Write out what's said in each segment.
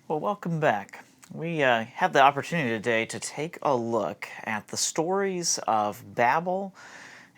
Well, welcome back. We have the opportunity today to take a look at the stories of Babel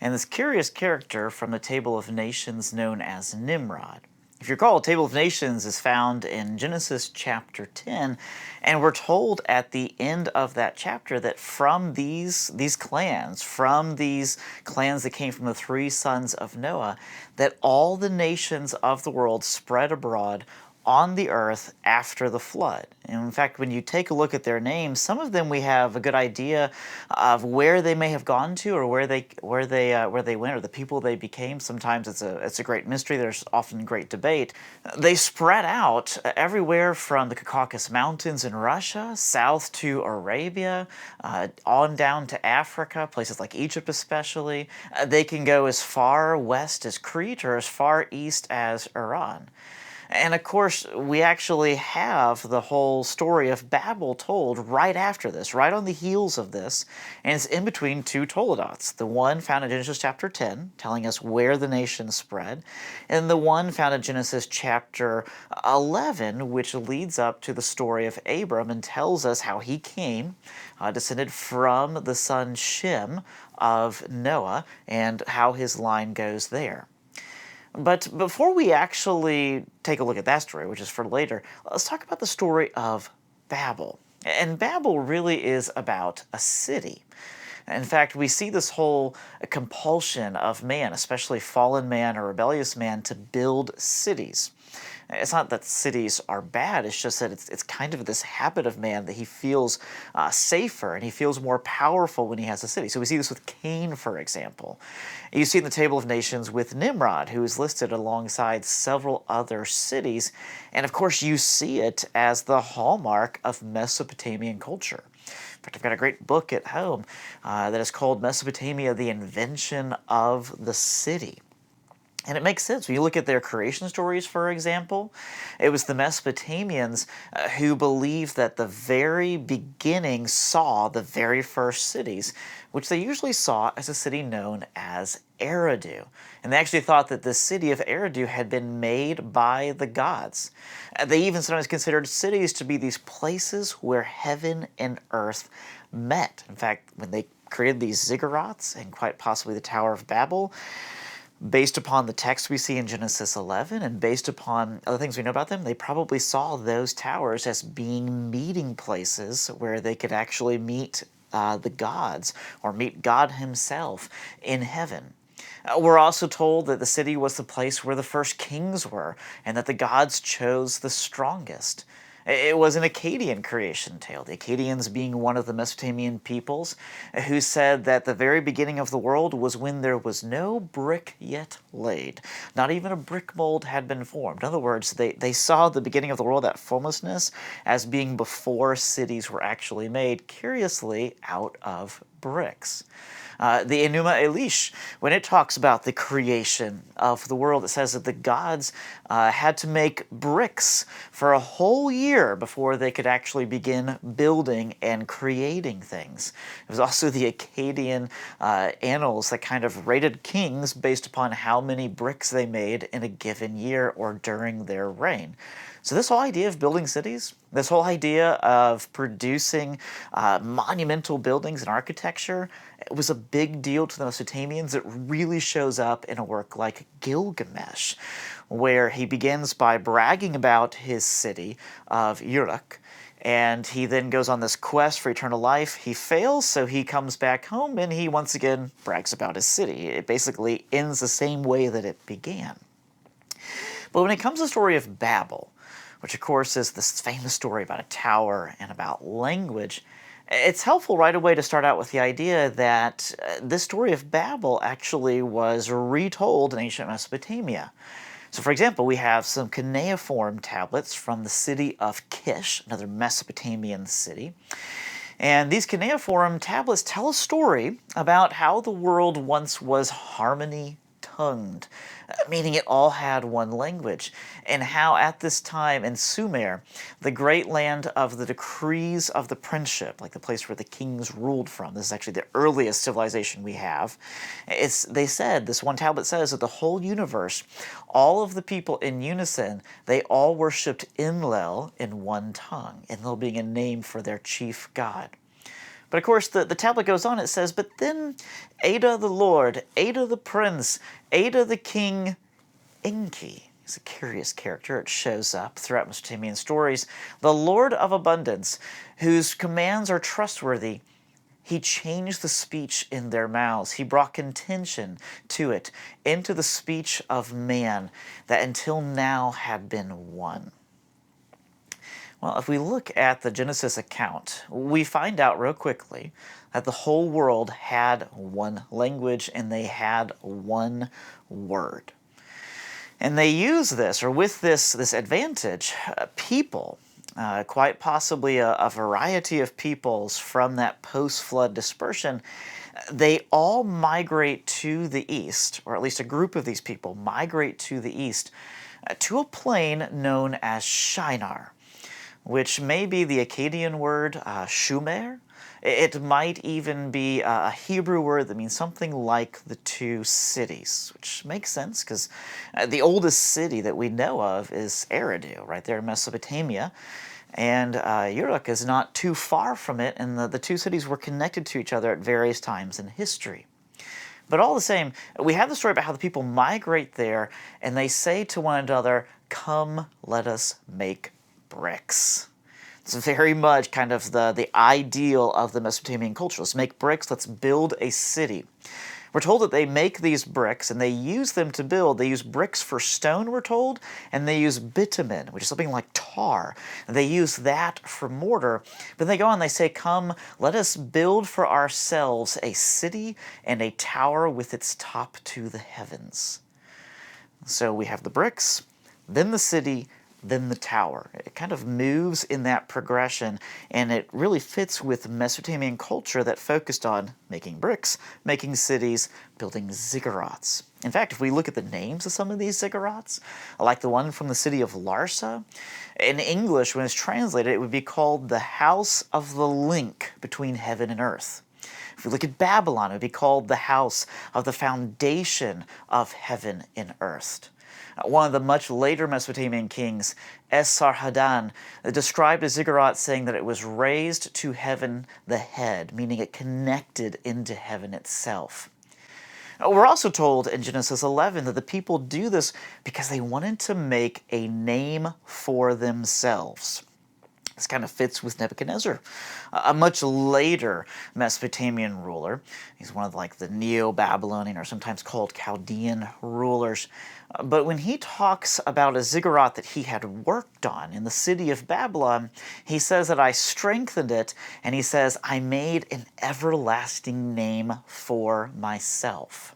and this curious character from the Table of Nations known as Nimrod. If you recall, Table of Nations is found in Genesis chapter 10, and we're told at the end of that chapter that from these clans that came from the three sons of Noah, that all the nations of the world spread abroad on the earth after the flood. And in fact, when you take a look at their names, some of them we have a good idea of where they may have gone to, or where they went, or the people they became. Sometimes it's a great mystery. There's often great debate. They spread out everywhere from the Caucasus Mountains in Russia, south to Arabia, on down to Africa, places like Egypt especially. They can go as far west as Crete or as far east as Iran. And of course, we actually have the whole story of Babel told right after this, right on the heels of this, and it's in between two Toledots. The one found in Genesis chapter 10, telling us where the nation spread, and the one found in Genesis chapter 11, which leads up to the story of Abram and tells us how he came, descended from the son Shem of Noah, and how his line goes there. But before we actually take a look at that story, which is for later, let's talk about the story of Babel. And Babel really is about a city. In fact, we see this whole compulsion of man, especially fallen man or rebellious man, to build cities. It's not that cities are bad, it's just that it's kind of this habit of man that he feels safer and he feels more powerful when he has a city. So we see this with Cain, for example. You see in the Table of Nations with Nimrod, who is listed alongside several other cities. And of course, you see it as the hallmark of Mesopotamian culture. In fact, I've got a great book at home that is called Mesopotamia, the Invention of the City. And it makes sense. When you look at their creation stories, for example, it was the Mesopotamians who believed that the very beginning saw the very first cities, which they usually saw as a city known as Eridu. And they actually thought that the city of Eridu had been made by the gods. They even sometimes considered cities to be these places where heaven and earth met. In fact, when they created these ziggurats and quite possibly the Tower of Babel, based upon the text we see in Genesis 11 and based upon other things we know about them, they probably saw those towers as being meeting places where they could actually meet the gods or meet God himself in heaven. We're also told that the city was the place where the first kings were and that the gods chose the strongest. It was an Akkadian creation tale, the Akkadians being one of the Mesopotamian peoples who said that the very beginning of the world was when there was no brick yet laid. Not even a brick mold had been formed. In other words, they saw the beginning of the world, that formlessness, as being before cities were actually made, curiously, out of bricks. The Enuma Elish, when it talks about the creation of the world, it says that the gods had to make bricks for a whole year before they could actually begin building and creating things. It was also the Akkadian annals that kind of rated kings based upon how many bricks they made in a given year or during their reign. So this whole idea of building cities, this whole idea of producing monumental buildings and architecture, it was a big deal to the Mesopotamians. It really shows up in a work like Gilgamesh, where he begins by bragging about his city of Uruk, and he then goes on this quest for eternal life. He fails, so he comes back home and he once again brags about his city. It basically ends the same way that it began. But when it comes to the story of Babel, which of course is this famous story about a tower and about language, it's helpful right away to start out with the idea that this story of Babel actually was retold in ancient Mesopotamia. So for example, we have some cuneiform tablets from the city of Kish, another Mesopotamian city. And these cuneiform tablets tell a story about how the world once was harmony tongued. meaning it all had one language, and how at this time in Sumer, the great land of the decrees of the princeship, like the place where the kings ruled from, this is actually the earliest civilization we have, they said, this one tablet says that the whole universe, all of the people in unison, they all worshipped Enlil in one tongue, Enlil being a name for their chief god. But of course, the tablet goes on, it says, but then Ada the Lord, Ada the Prince, Ada the King, Enki. He's a curious character. It shows up throughout Mesopotamian stories. The Lord of Abundance, whose commands are trustworthy, he changed the speech in their mouths. He brought contention to it, into the speech of man, that until now had been one. Well, if we look at the Genesis account, we find out real quickly that the whole world had one language and they had one word. And they use this, or with this advantage, people, quite possibly a variety of peoples from that post-flood dispersion, they all migrate to the east, or at least a group of these people migrate to the east, to a plain known as Shinar, which may be the Akkadian word Shumer. It might even be a Hebrew word that means something like the two cities, which makes sense because the oldest city that we know of is Eridu, right there in Mesopotamia. And Uruk is not too far from it, and the two cities were connected to each other at various times in history. But all the same, we have the story about how the people migrate there, and they say to one another, "Come, let us make bricks." It's very much kind of the ideal of the Mesopotamian culture. Let's make bricks, let's build a city. We're told that they make these bricks and they use them to build. They use bricks for stone, we're told, and they use bitumen, which is something like tar. And they use that for mortar. But they go on, they say, "Come, let us build for ourselves a city and a tower with its top to the heavens." So we have the bricks, then the city, then the tower. It kind of moves in that progression, and it really fits with Mesopotamian culture that focused on making bricks, making cities, building ziggurats. In fact, if we look at the names of some of these ziggurats, like the one from the city of Larsa, in English, when it's translated, it would be called the House of the Link between heaven and earth. If we look at Babylon, it would be called the House of the Foundation of Heaven and Earth. One of the much later Mesopotamian kings, Esarhaddon, described a ziggurat saying that it was raised to heaven the head, meaning it connected into heaven itself. We're also told in Genesis 11 that the people do this because they wanted to make a name for themselves. This kind of fits with Nebuchadnezzar, a much later Mesopotamian ruler. He's one of like the Neo-Babylonian or sometimes called Chaldean rulers. But when he talks about a ziggurat that he had worked on in the city of Babylon, he says that I strengthened it, and he says, I made an everlasting name for myself.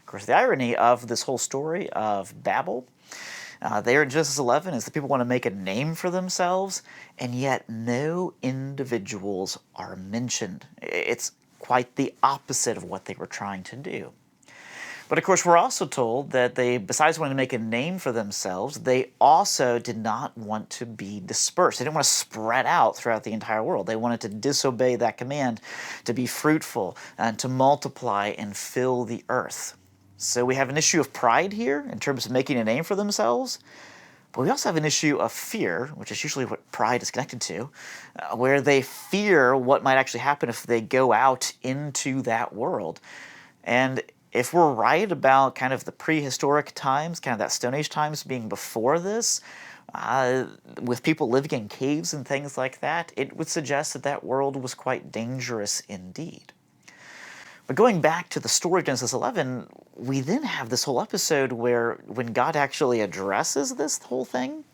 Of course, the irony of this whole story of Babel there in Genesis 11 is that people want to make a name for themselves, and yet no individuals are mentioned. It's quite the opposite of what they were trying to do. But of course, we're also told that they, besides wanting to make a name for themselves, they also did not want to be dispersed. They didn't want to spread out throughout the entire world. They wanted to disobey that command, to be fruitful, and to multiply and fill the earth. So we have an issue of pride here in terms of making a name for themselves, but we also have an issue of fear, which is usually what pride is connected to, where they fear what might actually happen if they go out into that world. And if we're right about kind of the prehistoric times, kind of that Stone Age times being before this, with people living in caves and things like that, it would suggest that that world was quite dangerous indeed. But going back to the story of Genesis 11, we then have this whole episode where when God actually addresses this whole thing,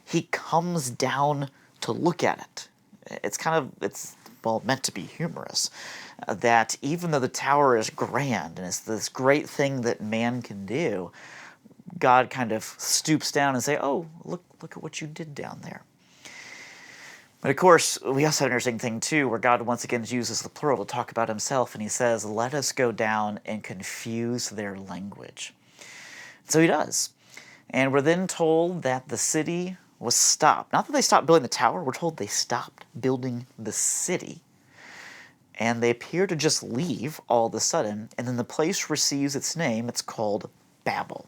he comes down to look at it. It's meant to be humorous. That even though the tower is grand and it's this great thing that man can do, God kind of stoops down and say, oh, look at what you did down there. But of course, we also have an interesting thing too, where God once again uses the plural to talk about himself, and he says, let us go down and confuse their language. So he does. And we're then told that the city was stopped. Not that they stopped building the tower, we're told they stopped building the city. And they appear to just leave all of a sudden, and then the place receives its name. It's called Babel,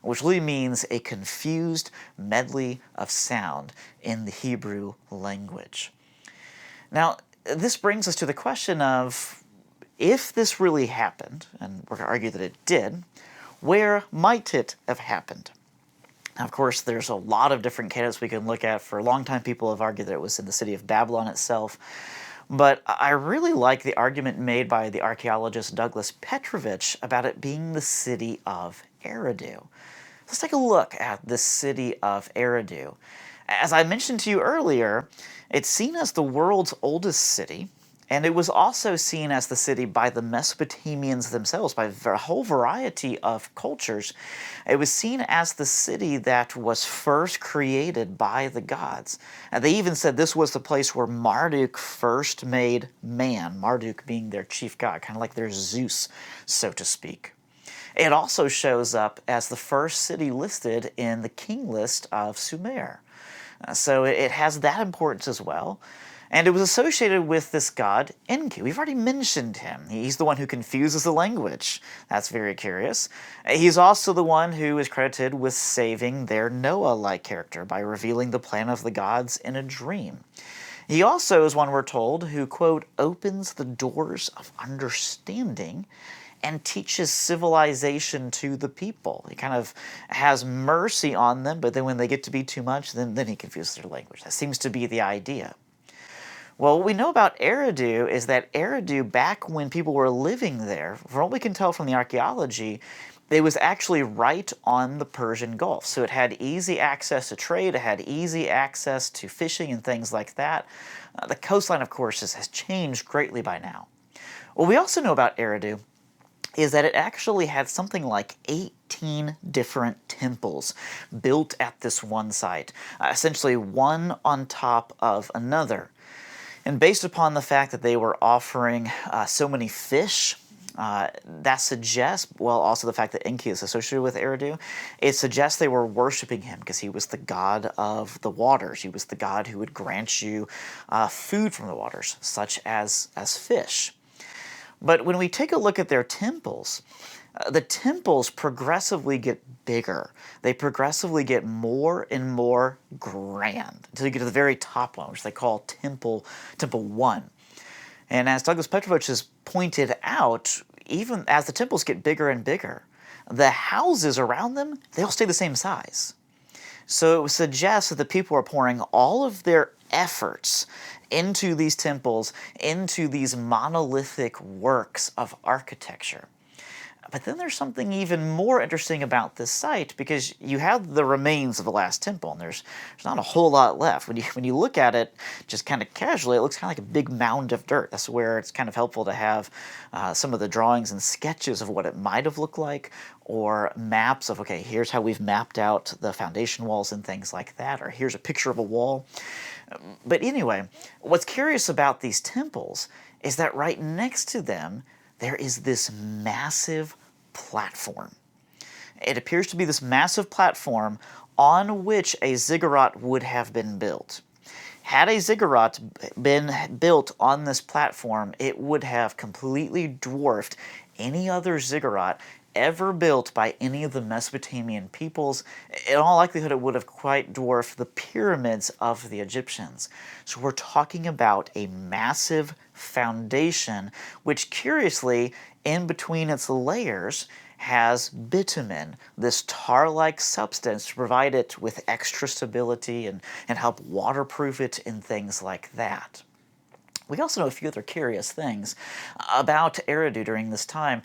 which really means a confused medley of sound in the Hebrew language. Now, this brings us to the question of, if this really happened, and we're going to argue that it did, where might it have happened? Now, of course, there's a lot of different candidates we can look at. For a long time, people have argued that it was in the city of Babylon itself. But I really like the argument made by the archaeologist Douglas Petrovich about it being the city of Eridu. Let's take a look at the city of Eridu. As I mentioned to you earlier, it's seen as the world's oldest city, and it was also seen as the city by the Mesopotamians themselves, by a whole variety of cultures. It was seen as the city that was first created by the gods. And they even said this was the place where Marduk first made man, Marduk being their chief god, kind of like their Zeus, so to speak. It also shows up as the first city listed in the king list of Sumer. So it has that importance as well. And it was associated with this god, Enki. We've already mentioned him. He's the one who confuses the language. That's very curious. He's also the one who is credited with saving their Noah-like character by revealing the plan of the gods in a dream. He also is one, we're told, who, quote, opens the doors of understanding and teaches civilization to the people. He kind of has mercy on them, but then when they get to be too much, then he confuses their language. That seems to be the idea. Well, what we know about Eridu is that Eridu, back when people were living there, from what we can tell from the archaeology, it was actually right on the Persian Gulf. So it had easy access to trade, it had easy access to fishing and things like that. The coastline, of course, has changed greatly by now. What we also know about Eridu is that it actually had something like 18 different temples built at this one site, essentially one on top of another. And based upon the fact that they were offering so many fish, that suggests, well, also the fact that Enki is associated with Eridu, it suggests they were worshiping him because he was the god of the waters. He was the god who would grant you food from the waters, such as fish. But when we take a look at their temples, the temples progressively get bigger. They progressively get more and more grand until you get to the very top one, which they call Temple 1. And as Douglas Petrovich has pointed out, even as the temples get bigger and bigger, the houses around them, they all stay the same size. So it suggests that the people are pouring all of their efforts into these temples, into these monolithic works of architecture. But then there's something even more interesting about this site, because you have the remains of the last temple, and there's not a whole lot left. When you look at it just kind of casually, it looks kind of like a big mound of dirt. That's where it's kind of helpful to have some of the drawings and sketches of what it might have looked like, or maps of, okay, here's how we've mapped out the foundation walls and things like that, or here's a picture of a wall. But anyway, what's curious about these temples is that right next to them, there is this massive platform. It appears to be this massive platform on which a ziggurat would have been built. Had a ziggurat been built on this platform, it would have completely dwarfed any other ziggurat ever built by any of the Mesopotamian peoples. In all likelihood, it would have quite dwarfed the pyramids of the Egyptians. So we're talking about a massive foundation, which curiously, in between its layers, has bitumen, this tar-like substance to provide it with extra stability and help waterproof it and things like that. We also know a few other curious things about Eridu during this time.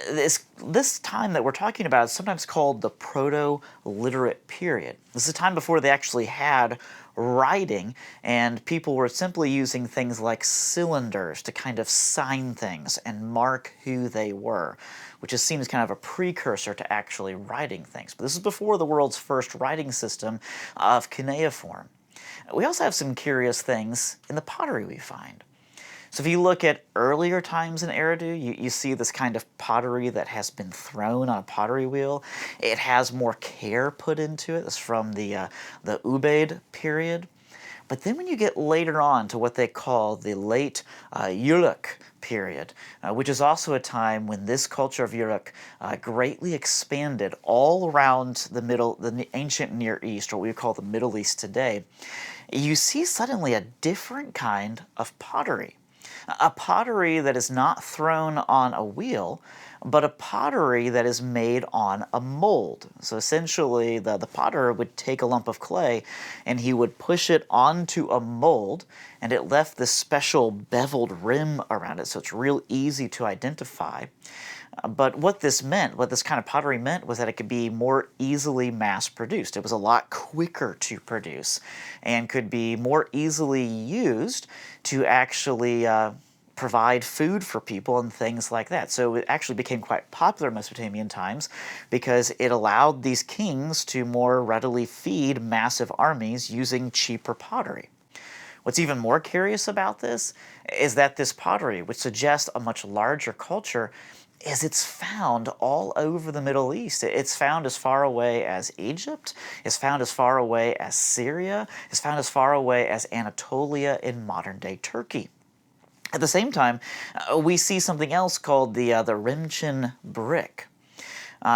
This time that we're talking about is sometimes called the Proto-Literate period. This is a time before they actually had writing, and people were simply using things like cylinders to kind of sign things and mark who they were, which just seems kind of a precursor to actually writing things. But this is before the world's first writing system of cuneiform. We also have some curious things in the pottery we find. So if you look at earlier times in Eridu, you see this kind of pottery that has been thrown on a pottery wheel. It has more care put into it. It's from the Ubaid period. But then when you get later on to what they call the late Uruk period, which is also a time when this culture of Uruk greatly expanded all around the ancient Near East, or what we call the Middle East today, you see suddenly a different kind of pottery. A pottery that is not thrown on a wheel, but a pottery that is made on a mold. So essentially, the potter would take a lump of clay and he would push it onto a mold, and it left this special beveled rim around it, so it's real easy to identify. But what this meant, what this kind of pottery meant, was that it could be more easily mass produced. It was a lot quicker to produce and could be more easily used to actually provide food for people and things like that. So it actually became quite popular in Mesopotamian times because it allowed these kings to more readily feed massive armies using cheaper pottery. What's even more curious about this is that this pottery, which suggests a much larger culture, is it's found all over the Middle East. It's found as far away as Egypt, it's found as far away as Syria, it's found as far away as Anatolia in modern-day Turkey. At the same time, we see something else called the Rimchin brick,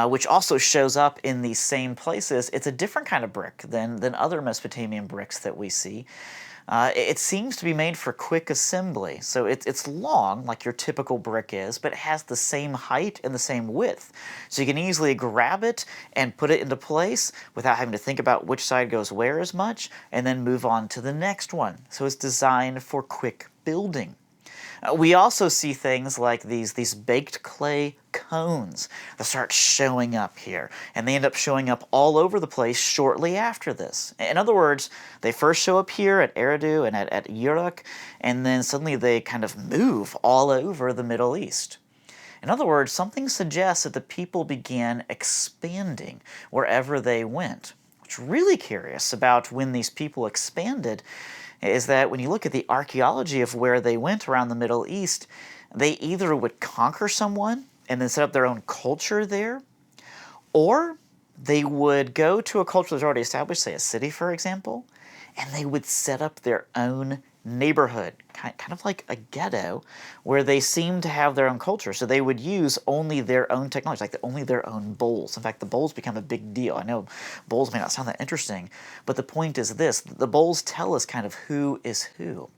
which also shows up in these same places. It's a different kind of brick than other Mesopotamian bricks that we see. It seems to be made for quick assembly, so it's long, like your typical brick is, but it has the same height and the same width. So you can easily grab it and put it into place without having to think about which side goes where as much, and then move on to the next one. So it's designed for quick building. We also see things like these baked clay cones that start showing up here, and they end up showing up all over the place shortly after this. In other words, they first show up here at Eridu and at Uruk, and then suddenly they kind of move all over the Middle East. In other words, something suggests that the people began expanding wherever they went. What's really curious about when these people expanded is that when you look at the archaeology of where they went around the Middle East, they either would conquer someone and then set up their own culture there, or they would go to a culture that's already established, say a city, for example, and they would set up their own neighborhood, kind of like a ghetto, where they seem to have their own culture. So they would use only their own technology, like only their own bowls. In fact, the bowls become a big deal. I know bowls may not sound that interesting, but the point is this: the bowls tell us kind of who is who.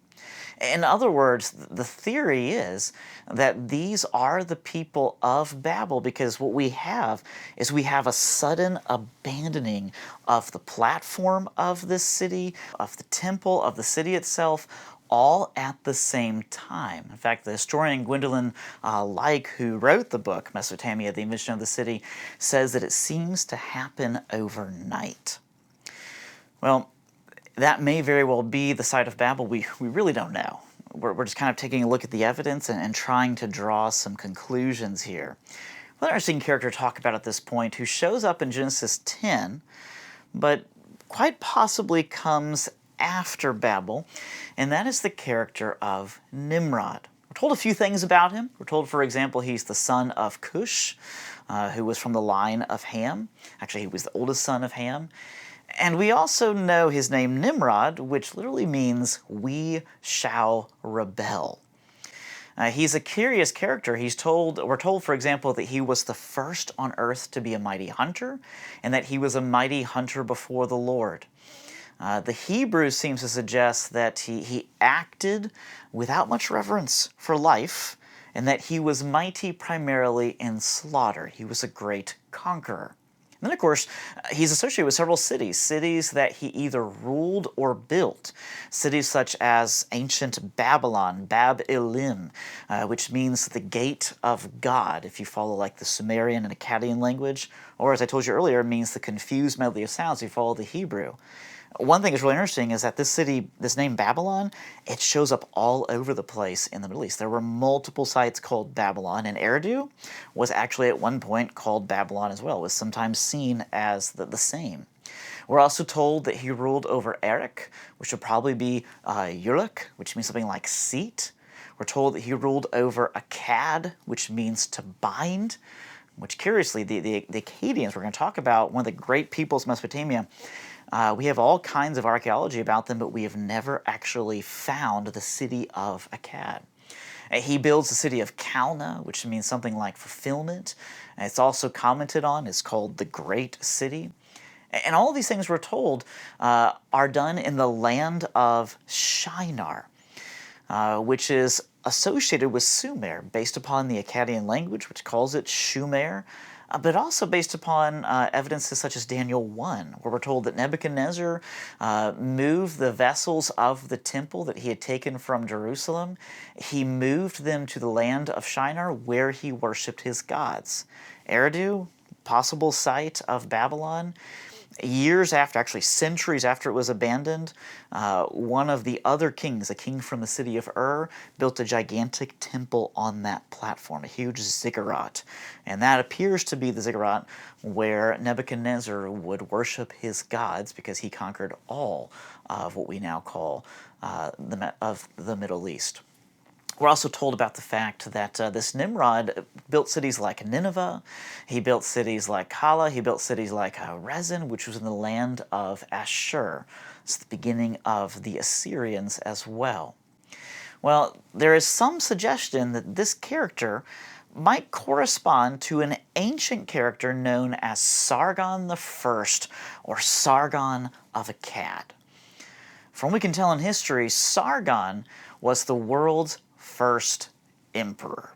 In other words, the theory is that these are the people of Babel, because what we have is we have a sudden abandoning of the platform of this city, of the temple, of the city itself, all at the same time. In fact, the historian Gwendolyn Like, who wrote the book Mesopotamia, the Invention of the City, says that it seems to happen overnight. Well, that may very well be the site of Babel. We really don't know. We're just kind of taking a look at the evidence and trying to draw some conclusions here. Another interesting character to talk about at this point, who shows up in Genesis 10, but quite possibly comes after Babel, and that is the character of Nimrod. We're told a few things about him. We're told, for example, he's the son of Cush, who was from the line of Ham. Actually, he was the oldest son of Ham. And we also know his name Nimrod, which literally means "we shall rebel." He's a curious character. We're told, for example, that he was the first on earth to be a mighty hunter, and that he was a mighty hunter before the Lord. The Hebrew seems to suggest that he acted without much reverence for life, and that he was mighty primarily in slaughter. He was a great conqueror. And then, of course, he's associated with several cities that he either ruled or built. Cities such as ancient Babylon, Bab-Elim, which means the gate of God, if you follow like the Sumerian and Akkadian language, or as I told you earlier, means the confused medley of sounds if you follow the Hebrew. One thing that's really interesting is that this city, this name Babylon, it shows up all over the place in the Middle East. There were multiple sites called Babylon, and Eridu was actually at one point called Babylon as well. It was sometimes seen as the same. We're also told that he ruled over Erech, which would probably be Uruk, which means something like seat. We're We're told that he ruled over Akkad, which means to bind, which curiously, the Akkadians, we're going to talk about, one of the great peoples of Mesopotamia. We have all kinds of archaeology about them, but we have never actually found the city of Akkad. He builds the city of Calneh, which means something like fulfillment. It's also commented on. It's called the Great City. And all of these things we're told are done in the land of Shinar, which is associated with Sumer, based upon the Akkadian language, which calls it Shumer, but also based upon evidences such as Daniel 1, where we're told that Nebuchadnezzar moved the vessels of the temple that he had taken from Jerusalem. He moved them to the land of Shinar, where he worshipped his gods. Eridu, possible site of Babylon. Years after, actually centuries after it was abandoned, one of the other kings, a king from the city of Ur, built a gigantic temple on that platform, a huge ziggurat. And that appears to be the ziggurat where Nebuchadnezzar would worship his gods, because he conquered all of what we now call the Middle East. We're also told about the fact that this Nimrod built cities like Nineveh, he built cities like Calah, he built cities like Rezin, which was in the land of Ashur. It's the beginning of the Assyrians as well. Well, there is some suggestion that this character might correspond to an ancient character known as Sargon I, or Sargon of Akkad. From what we can tell in history, Sargon was the world's first emperor.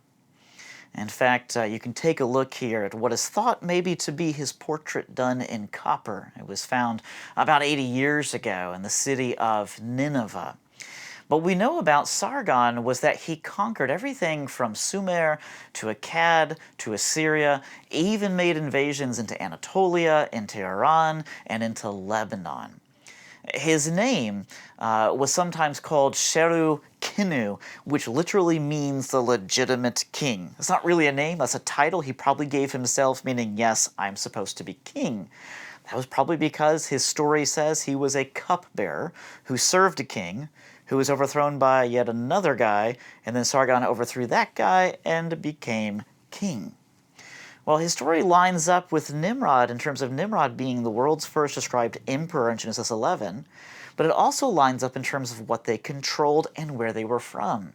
In fact, you can take a look here at what is thought maybe to be his portrait done in copper. It was found about 80 years ago in the city of Nineveh. What we know about Sargon was that he conquered everything from Sumer to Akkad to Assyria, even made invasions into Anatolia, into Iran, and into Lebanon. His name was sometimes called Sheru Kinu, which literally means the legitimate king. It's not really a name, that's a title he probably gave himself, meaning, yes, I'm supposed to be king. That was probably because his story says he was a cupbearer who served a king, who was overthrown by yet another guy, and then Sargon overthrew that guy and became king. Well, his story lines up with Nimrod in terms of Nimrod being the world's first described emperor in Genesis 11, but it also lines up in terms of what they controlled and where they were from.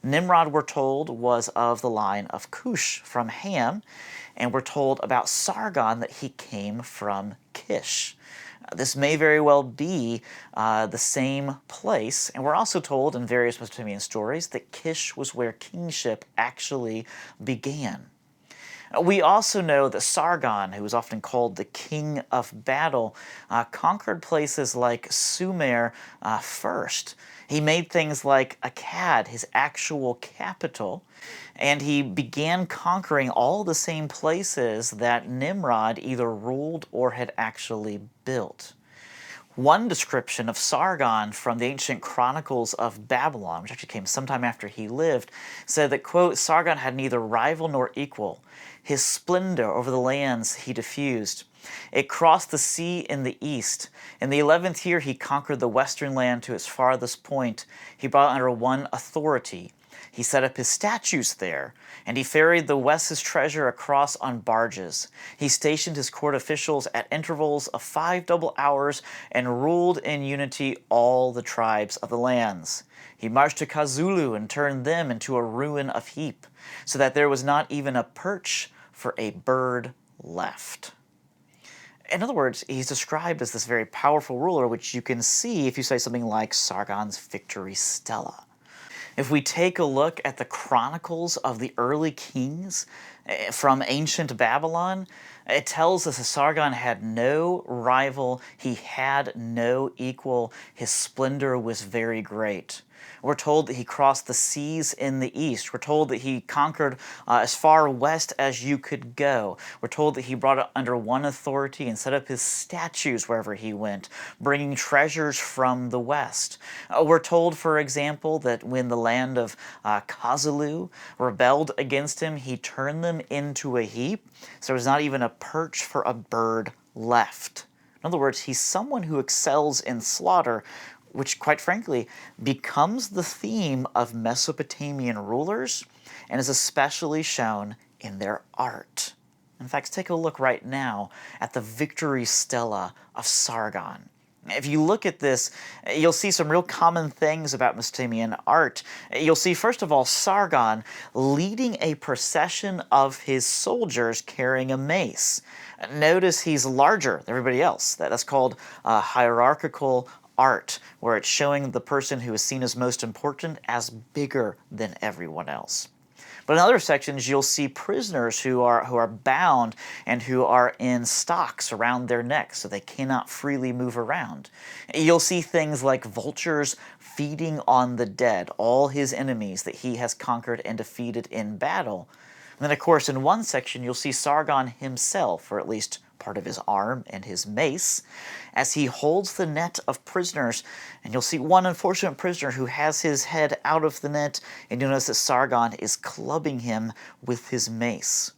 Nimrod, we're told, was of the line of Cush from Ham, and we're told about Sargon that he came from Kish. This may very well be the same place, and we're also told in various Mesopotamian stories that Kish was where kingship actually began. We also know that Sargon, who was often called the king of battle, conquered places like Sumer first. He made things like Akkad his actual capital, and he began conquering all the same places that Nimrod either ruled or had actually built. One description of Sargon from the ancient chronicles of Babylon, which actually came sometime after he lived, said that, quote, Sargon had neither rival nor equal. His splendor over the lands he diffused. It crossed the sea in the east. In the 11th year he conquered the western land to its farthest point. He brought under one authority. He set up his statues there, and he ferried the West's treasure across on barges. He stationed his court officials at intervals of 5 double hours and ruled in unity all the tribes of the lands. He marched to Kazulu and turned them into a ruin of heap, so that there was not even a perch for a bird left. In other words, he's described as this very powerful ruler, which you can see if you say something like Sargon's victory stela. If we take a look at the chronicles of the early kings from ancient Babylon, it tells us that Sargon had no rival, he had no equal, his splendor was very great. We're told that he crossed the seas in the east. We're told that he conquered as far west as you could go. We're told that he brought it under one authority and set up his statues wherever he went, bringing treasures from the west. We're told, for example, that when the land of Kazulu rebelled against him, he turned them into a heap, so there was not even a perch for a bird left. In other words, he's someone who excels in slaughter, which, quite frankly, becomes the theme of Mesopotamian rulers and is especially shown in their art. In fact, take a look right now at the victory stela of Sargon. If you look at this, you'll see some real common things about Mesopotamian art. You'll see, first of all, Sargon leading a procession of his soldiers carrying a mace. Notice he's larger than everybody else. That's called hierarchical art, where it's showing the person who is seen as most important as bigger than everyone else. But in other sections, you'll see prisoners who are bound and who are in stocks around their necks, so they cannot freely move around. You'll see things like vultures feeding on the dead, all his enemies that he has conquered and defeated in battle. And then, of course, in one section, you'll see Sargon himself, or at least part of his arm and his mace, as he holds the net of prisoners. And you'll see one unfortunate prisoner who has his head out of the net, and you'll notice that Sargon is clubbing him with his mace.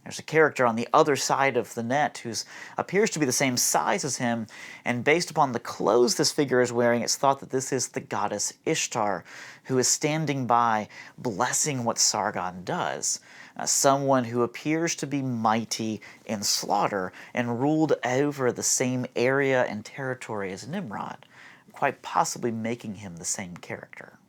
There's a character on the other side of the net who appears to be the same size as him, and based upon the clothes this figure is wearing, it's thought that this is the goddess Ishtar, who is standing by, blessing what Sargon does. Someone who appears to be mighty in slaughter and ruled over the same area and territory as Nimrod, quite possibly making him the same character.